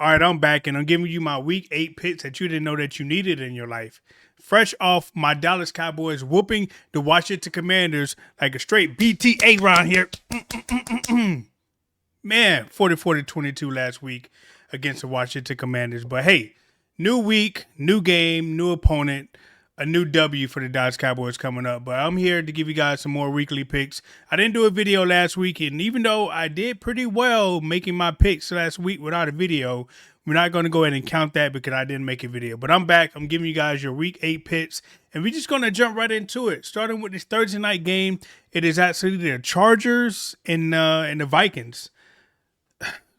All right, I'm back and I'm giving you my week 8 picks that you didn't know that you needed in your life. Fresh off my Dallas Cowboys whooping the Washington Commanders like a straight BTA round here. Man, 44-22 last week against the Washington Commanders. But hey, new week, new game, new opponent, a new W for the Dallas Cowboys coming up. But I'm here to give you guys some more weekly picks. I didn't do a video last week, and even though I did pretty well making my picks last week without a video, we're not going to go ahead and count that because I didn't make a video. But I'm back. I'm giving you guys your week 8 picks, and we're just going to jump right into it. Starting with this Thursday night game, it is actually the Chargers and the Vikings.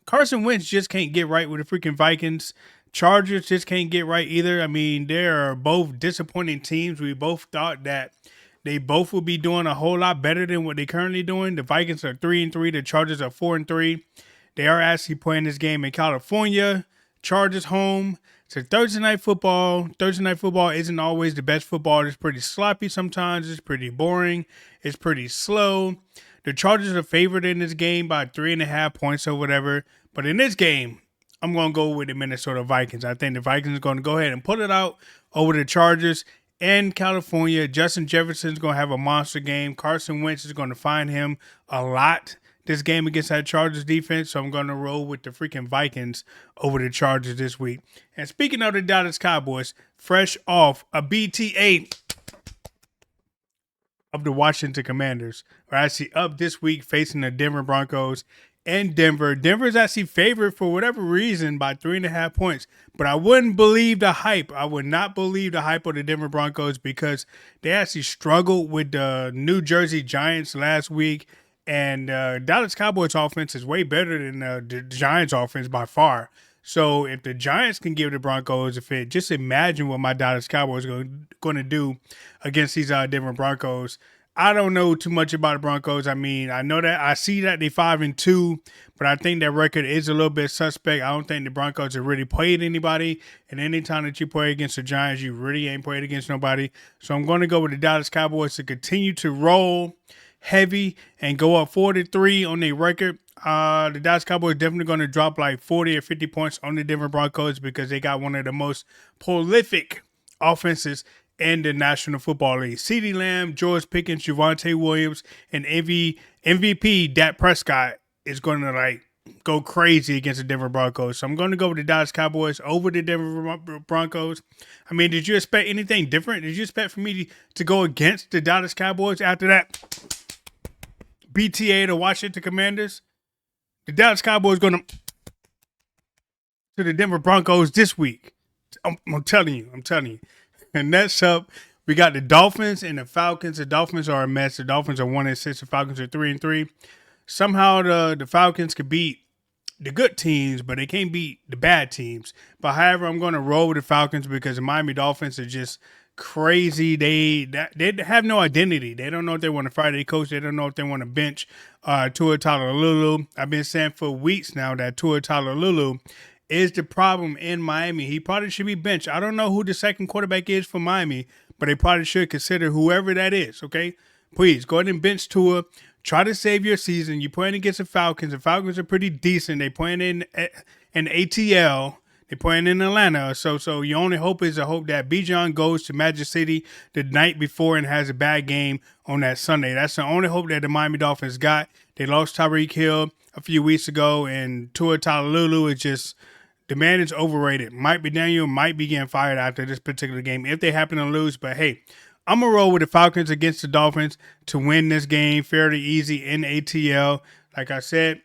Carson Wentz just can't get right with the freaking Vikings. Chargers just can't get right either. I mean, they are both disappointing teams. We both thought that they both would be doing a whole lot better than what they're currently doing. The Vikings are 3-3. The Chargers are 4-3. They are actually playing this game in California. Chargers home. It's a Thursday night football. Thursday night football isn't always the best football. It's pretty sloppy sometimes. It's pretty boring. It's pretty slow. The Chargers are favored in this game by 3.5 points or whatever. But in this game, I'm going to go with the Minnesota Vikings. I think the Vikings are going to go ahead and pull it out over the Chargers in California. Justin Jefferson's going to have a monster game. Carson Wentz is going to find him a lot this game against that Chargers defense. So I'm going to roll with the freaking Vikings over the Chargers this week. And speaking of the Dallas Cowboys, fresh off a BTA of the Washington Commanders are actually up this week facing the Denver Broncos in Denver. Denver is actually favored for whatever reason by 3.5 points. But I wouldn't believe the hype. I would not believe the hype of the Denver Broncos because they actually struggled with the New Jersey Giants last week. And Dallas Cowboys offense is way better than the Giants offense by far. So if the Giants can give the Broncos a fit, just imagine what my Dallas Cowboys are going to do against these Denver Broncos. I don't know too much about the Broncos. I mean, I see that they 5-2, but I think their record is a little bit suspect. I don't think the Broncos have really played anybody. And anytime that you play against the Giants, you really ain't played against nobody. So I'm going to go with the Dallas Cowboys to continue to roll heavy and go up 4-3 on their record. The Dallas Cowboys definitely going to drop like 40 or 50 points on the Denver Broncos because they got one of the most prolific offenses in the National Football League. CeeDee Lamb, George Pickens, Javonte Williams, and MVP Dak Prescott is going to go crazy against the Denver Broncos. So I'm going to go with the Dallas Cowboys over the Denver Broncos. I mean, did you expect anything different? Did you expect for me to go against the Dallas Cowboys after that BTA, the Washington Commanders? The Dallas Cowboys going to the Denver Broncos this week. I'm telling you. And next up, we got the Dolphins and the Falcons. The Dolphins are a mess. The Dolphins are 1-6. The Falcons are 3-3. Somehow the Falcons could beat the good teams, but they can't beat the bad teams. But however, I'm going to roll with the Falcons because the Miami Dolphins are just crazy. They have no identity. They don't know if they want to fire their coach. They don't know if they want to bench Tua Tagovailoa. I've been saying for weeks now that Tua Tagovailoa is the problem in Miami. He probably should be benched. I don't know who the second quarterback is for Miami, but they probably should consider whoever that is, okay? Please, go ahead and bench Tua. Try to save your season. You're playing against the Falcons. The Falcons are pretty decent. They playing in ATL. They're playing in Atlanta. So your only hope is a hope that Bijan goes to Magic City the night before and has a bad game on that Sunday. That's the only hope that the Miami Dolphins got. They lost Tyreek Hill a few weeks ago, and Tua Tagovailoa is just... the man is overrated. Mike McDaniel might be getting fired after this particular game if they happen to lose. But hey, I'm going to roll with the Falcons against the Dolphins to win this game fairly easy in ATL. Like I said,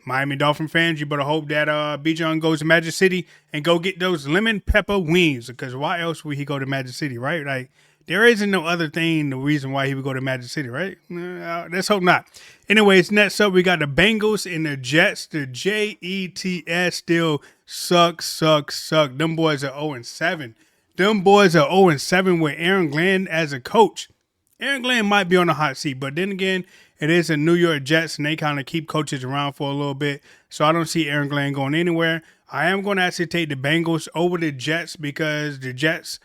Miami Dolphin fans, you better hope that Bijan goes to Magic City and go get those lemon pepper wings. Because why else would he go to Magic City, right? Like, there isn't no other thing, the reason why he would go to Magic City, right? Let's hope not. Anyways, next up, we got the Bengals and the Jets. The Jets still suck. Them boys are 0-7. Them boys are 0-7 with Aaron Glenn as a coach. Aaron Glenn might be on the hot seat, but then again, it is a New York Jets, and they kind of keep coaches around for a little bit. So I don't see Aaron Glenn going anywhere. I am going to actually take the Bengals over the Jets because the Jets...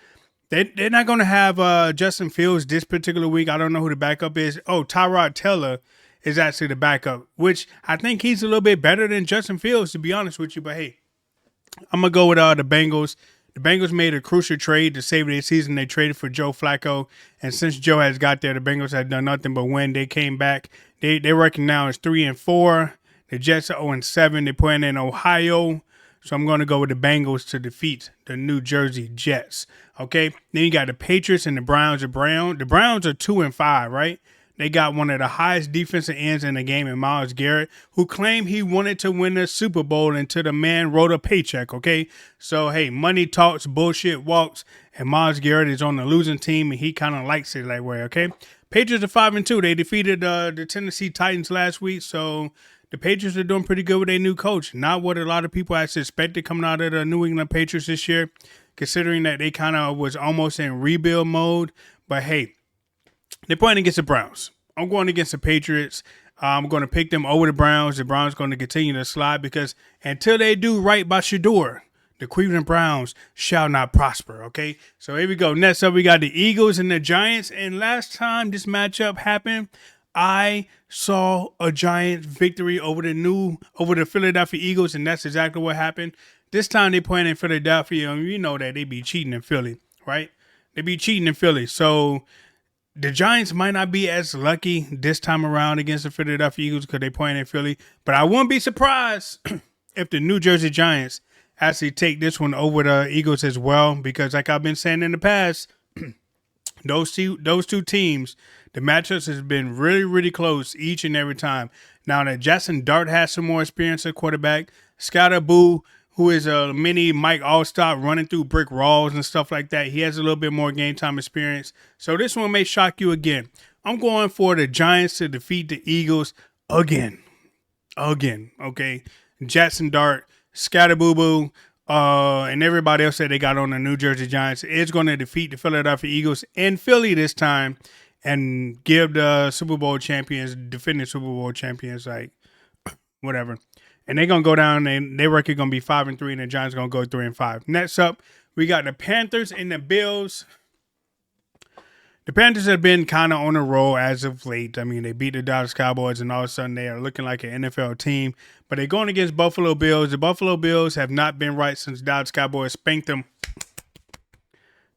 They're not going to have Justin Fields this particular week. I don't know who the backup is. Oh, Tyrod Taylor is actually the backup, which I think he's a little bit better than Justin Fields, to be honest with you. But hey, I'm gonna go with the Bengals. The Bengals made a crucial trade to save their season. They traded for Joe Flacco, and since Joe has got there, the Bengals have done nothing but win. They came back. They reckon now is 3-4. The Jets are 0-7. They're playing in Ohio, so I'm going to go with the Bengals to defeat the New Jersey Jets. Okay, then you got the Patriots and the Browns. The Browns are 2-5, right? They got one of the highest defensive ends in the game in Myles Garrett, who claimed he wanted to win the Super Bowl until the man wrote a paycheck, okay? So, hey, money talks, bullshit walks, and Myles Garrett is on the losing team, and he kind of likes it that way, okay? Patriots are 5-2. They defeated the Tennessee Titans last week, so the Patriots are doing pretty good with their new coach. Not what a lot of people had suspected coming out of the New England Patriots this year, considering that they kind of was almost in rebuild mode. But, hey, they're playing against the Browns. I'm going against the Patriots. I'm going to pick them over the Browns. The Browns are going to continue to slide because until they do right by Shador, the Cleveland Browns shall not prosper, okay? So here we go. Next up, we got the Eagles and the Giants. And last time this matchup happened, I saw a Giants victory over the Philadelphia Eagles, and that's exactly what happened. This time they playing in Philadelphia, and you know that they be cheating in Philly, right? They be cheating in Philly. So the Giants might not be as lucky this time around against the Philadelphia Eagles because they're playing in Philly. But I wouldn't be surprised if the New Jersey Giants actually take this one over the Eagles as well. Because like I've been saying in the past, those two teams, the matchups has been really, really close each and every time. Now that Jackson Dart has some more experience at quarterback, Scottaboo, who is a mini Mike Allstott running through brick walls and stuff like that. He has a little bit more game time experience. So this one may shock you again. I'm going for the Giants to defeat the Eagles again. Okay. Jackson Dart, Scatterboo, and everybody else that they got on the New Jersey Giants is going to defeat the Philadelphia Eagles in Philly this time and give the defending Super Bowl champions, like, whatever. And they're going to go down, and they reckon going to be 5-3, and the Giants going to go 3-5. Next up, we got the Panthers and the Bills. The Panthers have been kind of on a roll as of late. I mean, they beat the Dallas Cowboys, and all of a sudden they are looking like an NFL team. But they're going against Buffalo Bills. The Buffalo Bills have not been right since Dallas Cowboys spanked them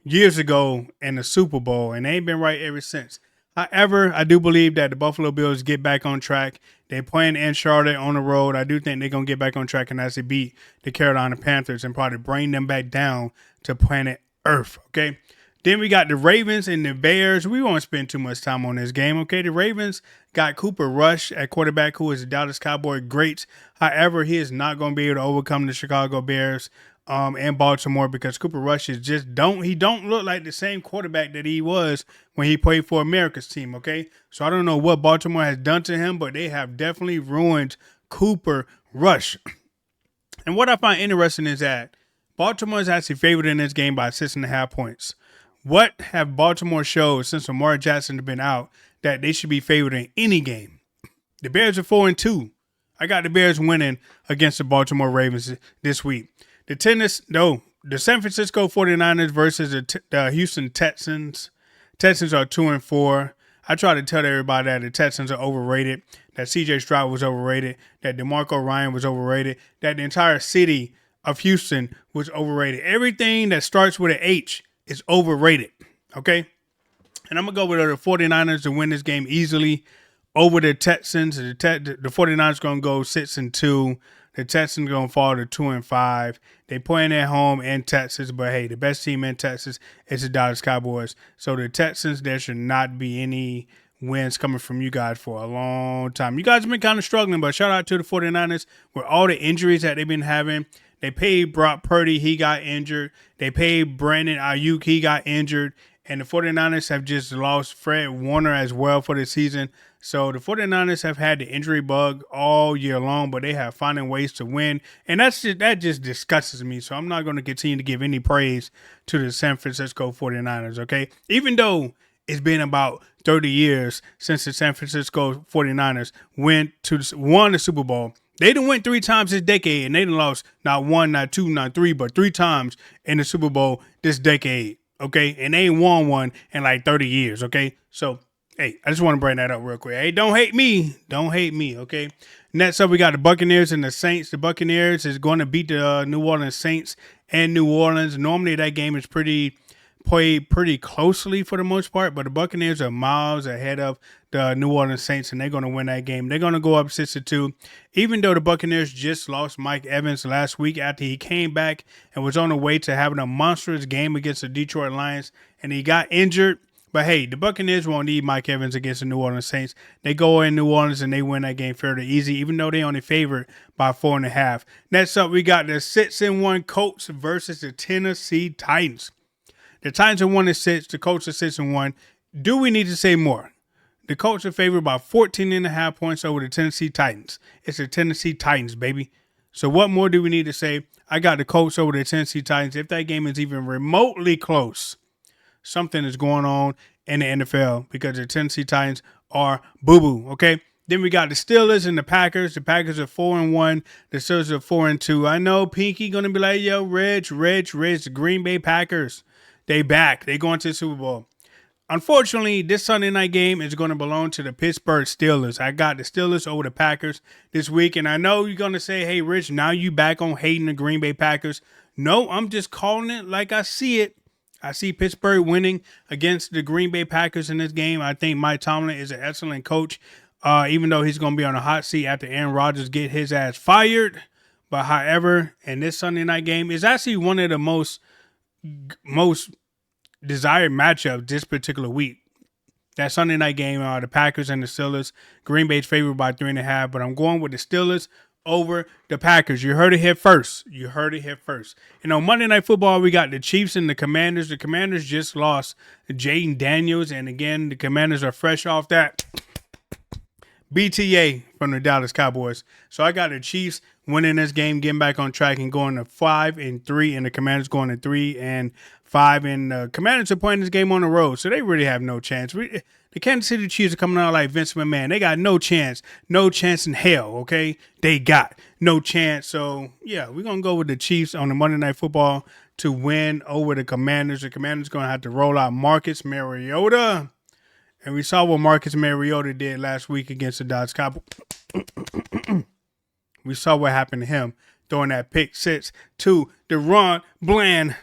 years ago in the Super Bowl, and they ain't been right ever since. However, I do believe that the Buffalo Bills get back on track. They're playing in Charlotte on the road. I do think they're going to get back on track and actually beat the Carolina Panthers and probably bring them back down to planet Earth, okay? Then we got the Ravens and the Bears. We won't spend too much time on this game, okay? The Ravens got Cooper Rush at quarterback, who is a Dallas Cowboy great. However, he is not going to be able to overcome the Chicago Bears and Baltimore because Cooper Rush is he don't look like the same quarterback that he was when he played for America's team, okay? So I don't know what Baltimore has done to him, but they have definitely ruined Cooper Rush. And what I find interesting is that Baltimore is actually favored in this game by 6.5 points. What have Baltimore showed since Lamar Jackson has been out that they should be favored in any game? The Bears are 4-2. I got the Bears winning against the Baltimore Ravens this week. The San Francisco 49ers versus the Houston Texans. Texans are 2-4. I try to tell everybody that the Texans are overrated, that C.J. Stroud was overrated, that DeMarco Ryan was overrated, that the entire city of Houston was overrated. Everything that starts with an H is overrated, okay? And I'm going to go with the 49ers to win this game easily over the Texans. The 49ers going to go 6-2. The Texans going to fall to 2-5. They playing at home in Texas, but hey, the best team in Texas is the Dallas Cowboys. So the Texans, there should not be any wins coming from you guys for a long time. You guys have been kind of struggling, but shout out to the 49ers with all the injuries that they've been having. They paid Brock Purdy, he got injured. They paid Brandon Ayuk, he got injured. And the 49ers have just lost Fred Warner as well for the season. So the 49ers have had the injury bug all year long, but they have finding ways to win. And that just disgusts me. So I'm not going to continue to give any praise to the San Francisco 49ers, okay? Even though it's been about 30 years since the San Francisco 49ers won the Super Bowl. They done went 3 times this decade, and they done lost not 1, not 2, not 3, but 3 times in the Super Bowl this decade, okay? And they ain't won one in like 30 years, okay? So Hey, I just want to bring that up real quick. Hey, don't hate me. Don't hate me, okay? Next up, we got the Buccaneers and the Saints. The Buccaneers is going to beat the New Orleans Saints and New Orleans. Normally, that game is played pretty closely for the most part, but the Buccaneers are miles ahead of the New Orleans Saints, and they're going to win that game. They're going to go up 6-2, even though the Buccaneers just lost Mike Evans last week after he came back and was on the way to having a monstrous game against the Detroit Lions, and he got injured. But hey, the Buccaneers won't need Mike Evans against the New Orleans Saints. They go in New Orleans and they win that game fairly easy, even though they only favored by 4.5. Next up, we got the 6-1 Colts versus the Tennessee Titans. The Titans are 1-6. The Colts are 6-1. Do we need to say more? The Colts are favored by 14.5 points over the Tennessee Titans. It's the Tennessee Titans, baby. So what more do we need to say? I got the Colts over the Tennessee Titans. If that game is even remotely close, something is going on in the NFL because the Tennessee Titans are boo-boo, okay? Then we got the Steelers and the Packers. The Packers are 4-1. The Steelers are 4-2. I know Pinky going to be like, yo, Rich, the Green Bay Packers. They back. They going to the Super Bowl. Unfortunately, this Sunday night game is going to belong to the Pittsburgh Steelers. I got the Steelers over the Packers this week. And I know you're going to say, hey, Rich, now you back on hating the Green Bay Packers. No, I'm just calling it like I see it. I see Pittsburgh winning against the Green Bay Packers in this game. I think Mike Tomlin is an excellent coach, even though he's going to be on a hot seat after Aaron Rodgers get his ass fired. But however, in this Sunday night game is actually one of the most desired matchup this particular week. That Sunday night game, the Packers and the Steelers. Green Bay's favored by 3.5, but I'm going with the Steelers over the Packers. You heard it here first. And on Monday Night Football, we got the Chiefs and the Commanders. The Commanders just lost Jaden Daniels, and again, the Commanders are fresh off that BTA from the Dallas Cowboys. So I got the Chiefs winning this game, getting back on track, and going to 5-3, and the Commanders going to 3-5. And the Commanders are playing this game on the road, so they really have no chance. The Kansas City Chiefs are coming out like Vince McMahon. They got no chance in hell, okay? They got no chance. So, yeah, we're going to go with the Chiefs on the Monday Night Football to win over the Commanders. The Commanders going to have to roll out Marcus Mariota. And we saw what Marcus Mariota did last week against the Dallas Cowboys. We saw what happened to him throwing that pick 6 to DeRon Bland.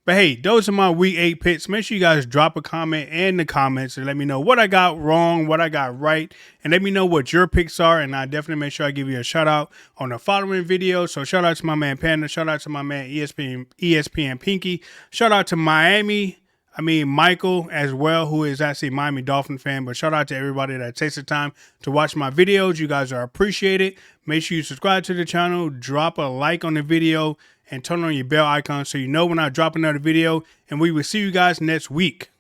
But hey, those are my Week 8 picks. Make sure you guys drop a comment in the comments and let me know what I got wrong, what I got right, and let me know what your picks are. And I definitely make sure I give you a shout out on the following video. So shout out to my man Panda, shout out to my man ESPN Pinky, shout out to Michael as well, who is actually a Miami Dolphin fan. But shout out to everybody that takes the time to watch my videos. You guys are appreciated. Make sure you subscribe to the channel, drop a like on the video, and turn on your bell icon so you know when I drop another video. And we will see you guys next week.